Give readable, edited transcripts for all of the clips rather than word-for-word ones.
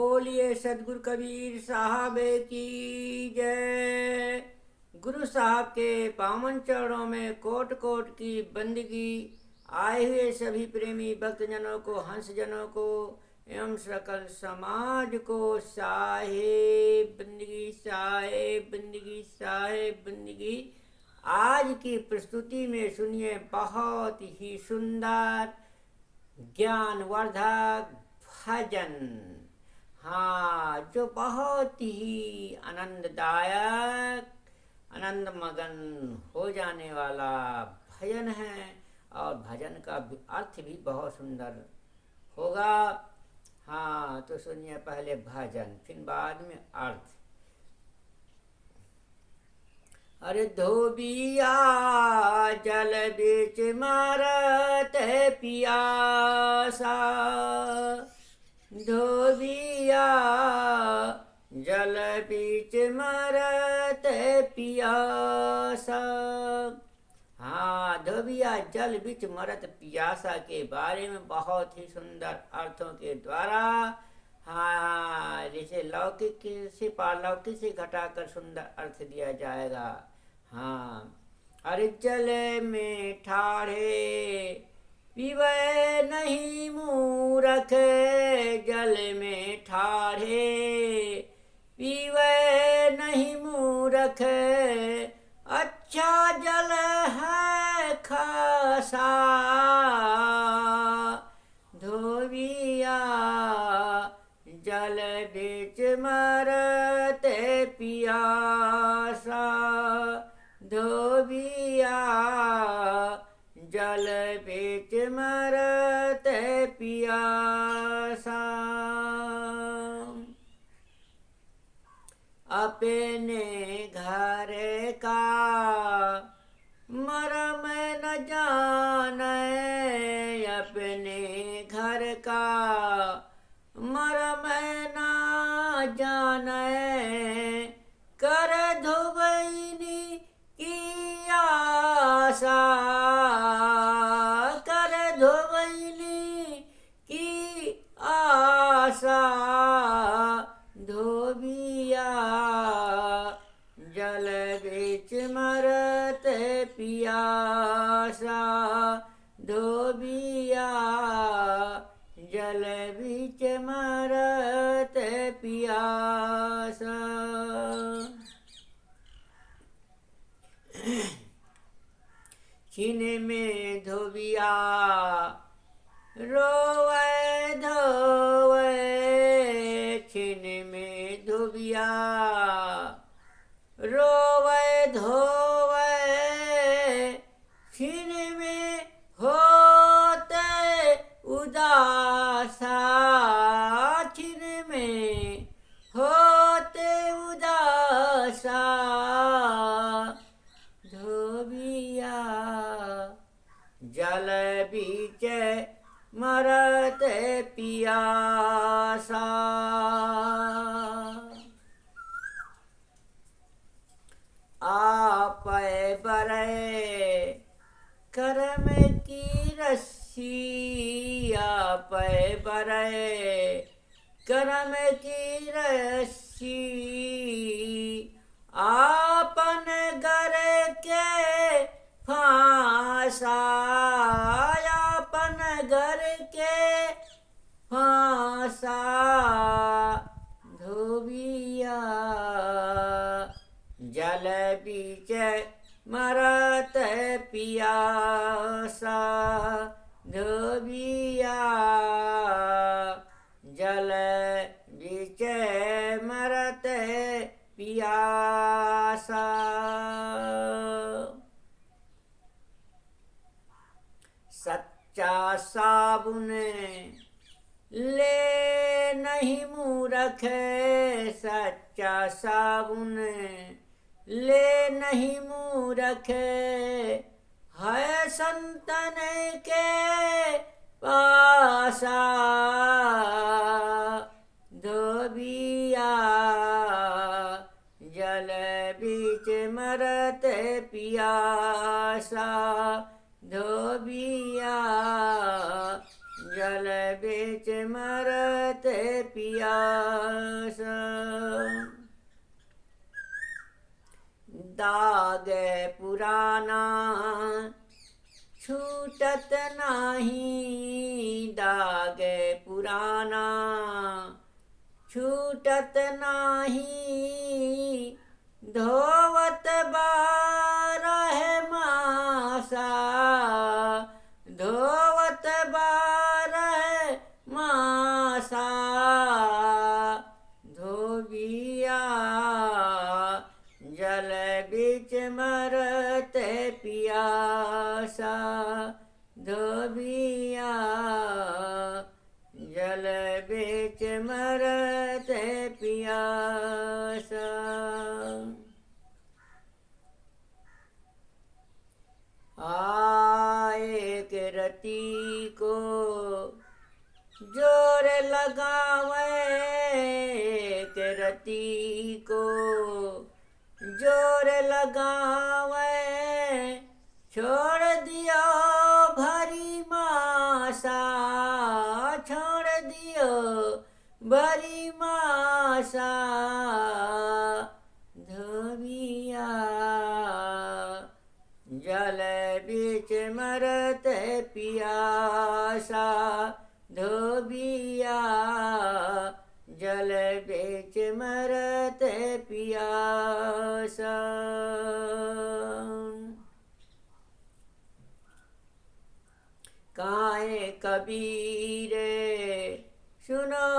बोलिए सदगुरु कबीर साहब की जय। गुरु साहब के पावन चरणों में कोट कोट की बंदगी। आए हुए सभी प्रेमी भक्तजनों को, हंसजनों को एवं सकल समाज को साहेब बंदगी, साहेब बंदगी, साहेब बंदगी। आज की प्रस्तुति में सुनिए बहुत ही सुंदर ज्ञानवर्धक भजन। हाँ, जो बहुत ही आनंददायक, आनंद मगन हो जाने वाला भजन है और भजन का अर्थ भी बहुत सुंदर होगा। हाँ, तो सुनिए पहले भजन, फिर बाद में अर्थ। अरे धोबिया जल बीच मारत पियासा, धोबिया जल बीच मारत पियासा। हाँ, धोबिया जल बीच मरत पियासा के बारे में बहुत ही सुंदर अर्थों के द्वारा, हाँ, जैसे लौकिक से पारलौकिक से घटाकर सुंदर अर्थ दिया जाएगा। हाँ, अरे जल में ठाढ़े पीवे नहीं मूरख, जल में ठाढ़े पीवे नहीं मूरख, अच्छा जल है खासा। धोबिया जल बीच मरत पियासा, धोबिया जल बीच मरत पियासा। अपने घर का मरम न जाने, अपने घर का मरम न जाने, कर धोबैनी की आशा, कर धोबैनी की आशा। धोबिया जल बीच मरत पियासा, धोबिया जल बीच मरत पियासा। छीन में धोबिया रोवे धोवे, छीन में धोबिया रोवे धोवे, छीन में होते उदासा, छीन में होते उदासा। धोबिया जल बीच मरत पियासा। आप बरे करम की रस्सी, आप बरे करम की रस्सी, आपन घर के फांसा, आपन घर के फांसा। धोबिया जल बीच मरत पियासा, धोबिया जल बीच मरत पियासा। सच्चा साबुन ले नहीं मूरख, सच्चा साबुन ले नहीं मूरख, है संतन के पासा। धोबिया जल बीच मरत पियासा, धोबिया जल बीच मरत मरत पियास। दाग पुराना छूटत नाही, दाग पुराना छूटत नाही, धोवत बारह मासा, धोवत बारह मासा, धोबिया जल बिच मरत पियासा, धोबिया जल बिच मरत पियासा। एक रति को जोर लगावे, एक रति को जोर लगावे, छोड़ दियो भरी मासा, छोड़ दियो भरी मासा, धोबिया जल बिच मरत पियासा, धोबिया जल बिच मरत पियासा। काहे कबीर सुनो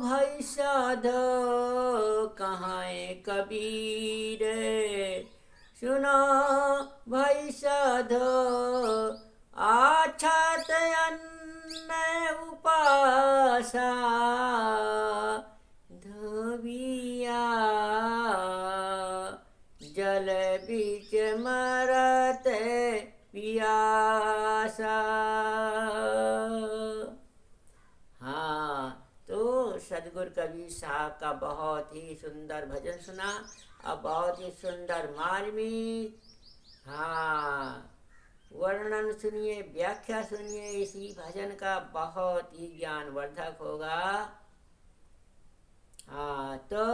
भाई साधो, कहाँ कबीर सुनो भाई साधो, आछत अन्न उपासा, धोबिया जल बिच मरत पियासा। हाँ, तो सदगुरु कबीर साहब का बहुत ही सुंदर भजन सुना और बहुत ही सुंदर मार्मिक, हाँ, वर्णन सुनिए, व्याख्या सुनिए, इसी भजन का बहुत ही ज्ञानवर्धक होगा। हाँ, तो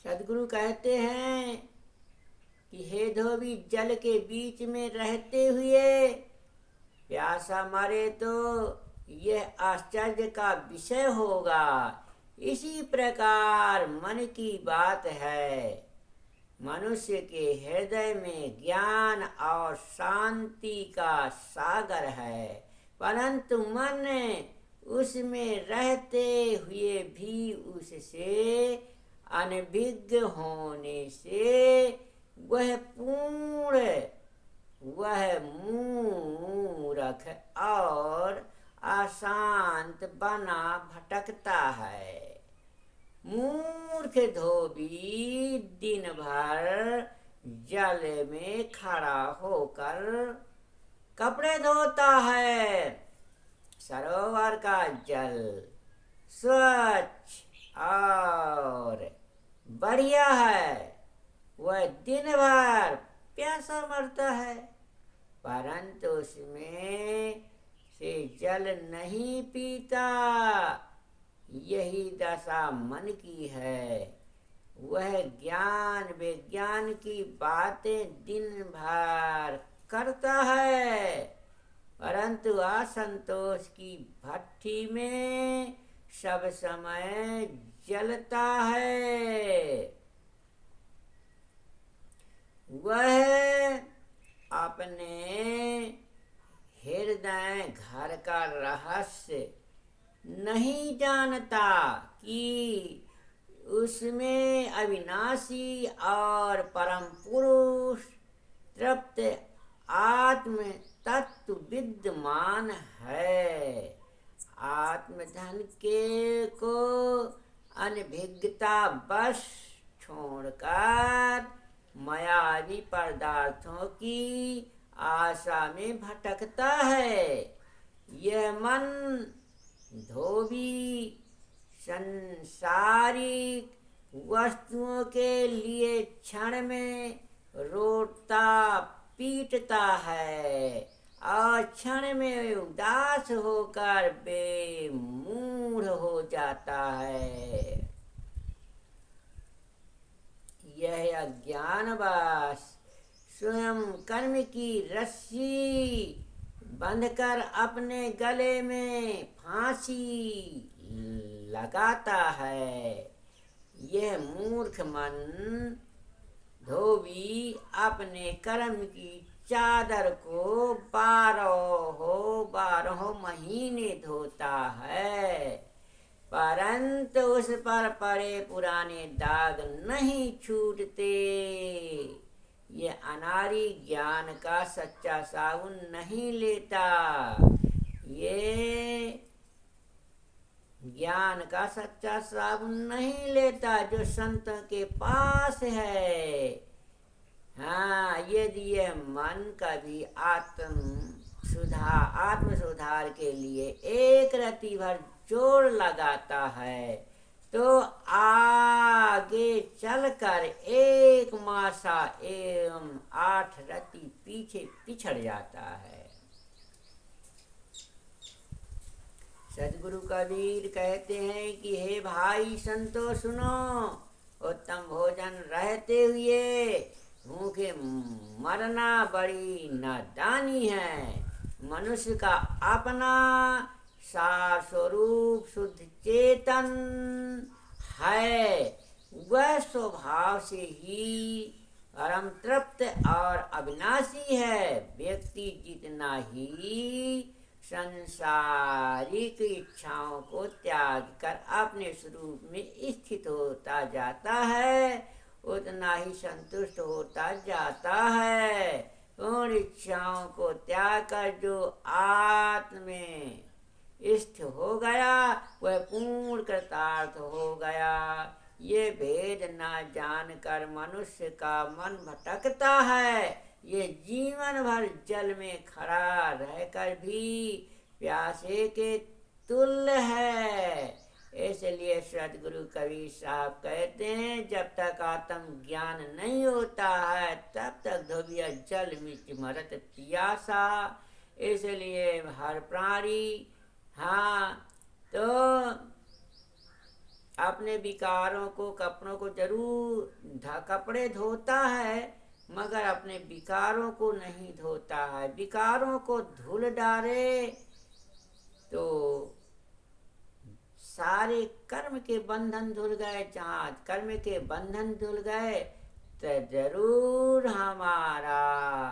सदगुरु कहते हैं कि हे धोबी, जल के बीच में रहते हुए प्यासा मारे तो यह आश्चर्य का विषय होगा। इसी प्रकार मन की बात है। मनुष्य के हृदय में ज्ञान और शांति का सागर है, परंतु मन उसमें रहते हुए भी उससे अनभिज्ञ होने से वह पूर्ण, वह मूर्ख और अशांत बना भटकता है। मूर्ख धोबी दिन भर जल में खड़ा होकर कपड़े धोता है। सरोवर का जल स्वच्छ और बढ़िया है, वह दिन भर प्यासा मरता है, परंतु उसमें से जल नहीं पीता। यही दशा मन की है। वह ज्ञान विज्ञान की बातें दिन भर करता है, परंतु असंतोष की भट्ठी में सब समय जलता है। वह अपने हृदय घर का रहस्य नहीं जानता कि उसमें अविनाशी और परम पुरुष तृप्त आत्म तत्व विद्यमान है। आत्मधन के को अनभिज्ञता बस छोड़कर मायावी पदार्थों की आशा में भटकता है। यह मन धोबी संसारिक वस्तुओं के लिए क्षण में रोता पीटता है और क्षण में उदास होकर बेमूढ़ हो जाता है। यह अज्ञानवश स्वयं कर्म की रस्सी बंधकर अपने गले में फांसी लगाता है। यह मूर्ख मन धोबी अपने कर्म की चादर को 12 महीने धोता है, परंतु उस पर पड़े पुराने दाग नहीं छूटते। ये अनारी ज्ञान का सच्चा साबुन नहीं लेता। ये ज्ञान का सच्चा साबुन नहीं लेता जो संतों के पास है। हाँ, यदि यह मन कभी आत्म सुधार के लिए एक रत्ती भर जोर लगाता है तो आगे चलकर 1 मासा एवं 8 रत्ती पीछे पिछड़ जाता है। सदगुरु कबीर कहते हैं कि हे भाई संतो सुनो, उत्तम भोजन रहते हुए भूखे मरना बड़ी नादानी है। मनुष्य का अपना सार स्वरूप शुद्ध चेतन है। वह स्वभाव से ही परम तृप्त और अविनाशी है। व्यक्ति जितना ही सांसारिक इच्छाओं को त्याग कर अपने स्वरूप में स्थित होता जाता है, उतना ही संतुष्ट होता जाता है। उन इच्छाओं को त्याग कर जो आत्म में स्थित हो गया वह पूर्ण कृतार्थ हो गया। ये भेद न जानकर मनुष्य का मन भटकता है। ये जीवन भर जल में खड़ा रहकर भी प्यासे के तुल्य है। इसलिए सदगुरु कबीर साहब कहते हैं, जब तक आत्म ज्ञान नहीं होता है तब तक धोबिया जल में मरत पियासा। इसलिए हर प्राणी तो अपने विकारों को कपड़ों को जरूर कपड़े धोता है, मगर अपने विकारों को नहीं धोता है। विकारों को धुल डाले तो सारे कर्म के बंधन धुल गए। जहाँ कर्म के बंधन धुल गए तो जरूर हमारा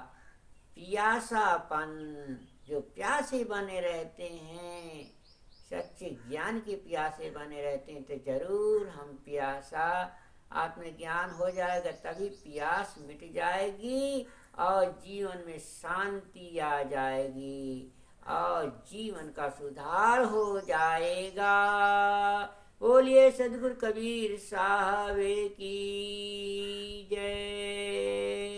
पियासापन, जो प्यासे बने रहते हैं, सच्चे ज्ञान के प्यासे बने रहते हैं, तो जरूर हम प्यासा आत्मज्ञान हो जाएगा, तभी प्यास मिट जाएगी और जीवन में शांति आ जाएगी और जीवन का सुधार हो जाएगा। बोलिए सदगुरु कबीर साहब की जय।